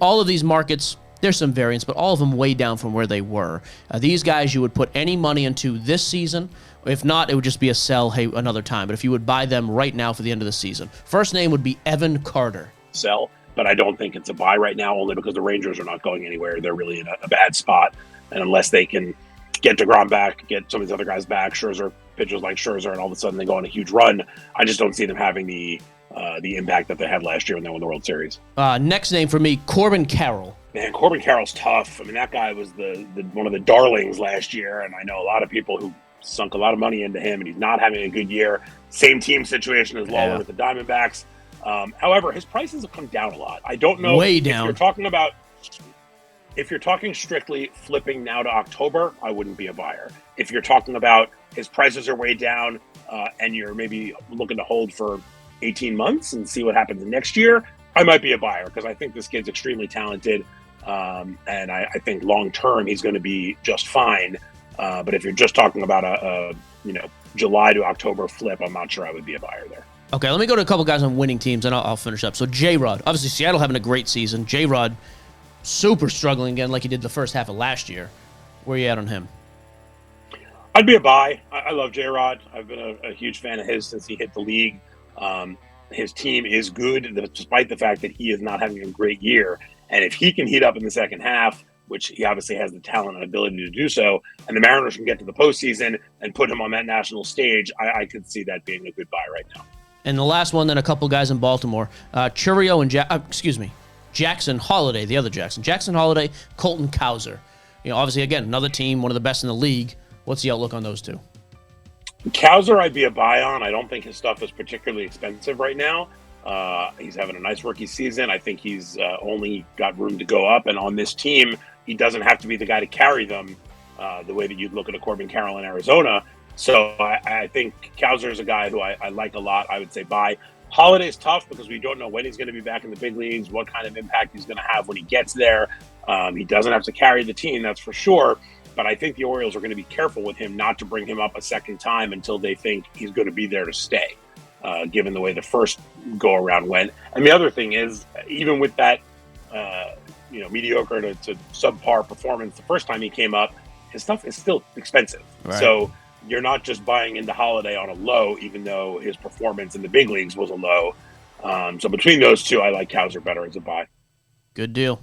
All of these markets, there's some variance, but all of them way down from where they were. These guys you would put any money into this season. If not, it would just be a sell, hey, another time. But if you would buy them right now for the end of the season. First name would be Evan Carter. Sell, but I don't think it's a buy right now, only because the Rangers are not going anywhere. They're really in a bad spot. And unless they can get DeGrom back, get some of these other guys back, Scherzer, pitchers like Scherzer, and all of a sudden they go on a huge run, I just don't see them having the impact that they had last year when they won the World Series. Next name for me, Corbin Carroll. Man, Corbin Carroll's tough. I mean, that guy was the one of the darlings last year, and I know a lot of people who sunk a lot of money into him, and he's not having a good year. Same team situation as Lawler with the Diamondbacks. However, his prices have come down a lot. I don't know way down. If you're talking strictly flipping now to October, I wouldn't be a buyer. If you're talking about his prices are way down, and you're maybe looking to hold for 18 months and see what happens next year, I might be a buyer because I think this kid's extremely talented. And I think long term he's going to be just fine. But if you're just talking about a July to October flip, I'm not sure I would be a buyer there. Okay, let me go to a couple guys on winning teams, and I'll finish up. So J-Rod, obviously Seattle having a great season. J-Rod super struggling again like he did the first half of last year. Where are you at on him? I'd be a buy. I love J-Rod. I've been a huge fan of his since he hit the league. His team is good, despite the fact that he is not having a great year. And if he can heat up in the second half, which he obviously has the talent and ability to do so, and the Mariners can get to the postseason and put him on that national stage, I could see that being a good buy right now. And the last one, then a couple guys in Baltimore. Churio and Jackson Holiday, the other Jackson. Jackson Holiday, Colton Cowser. Obviously, again, another team, one of the best in the league. What's the outlook on those two? Cowser, I'd be a buy on. I don't think his stuff is particularly expensive right now. He's having a nice rookie season. I think he's only got room to go up. And on this team, he doesn't have to be the guy to carry them the way that you'd look at a Corbin Carroll in Arizona. So I think Cowser is a guy who I like a lot. I would say buy. Holiday's tough because we don't know when he's going to be back in the big leagues, what kind of impact he's going to have when he gets there. He doesn't have to carry the team, that's for sure. But I think the Orioles are going to be careful with him not to bring him up a second time until they think he's going to be there to stay, given the way the first go-around went. And the other thing is, even with that mediocre to subpar performance the first time he came up, his stuff is still expensive. Right. So you're not just buying into Holiday on a low, even though his performance in the big leagues was a low. So between those two, I like Cowser better as a buy. Good deal.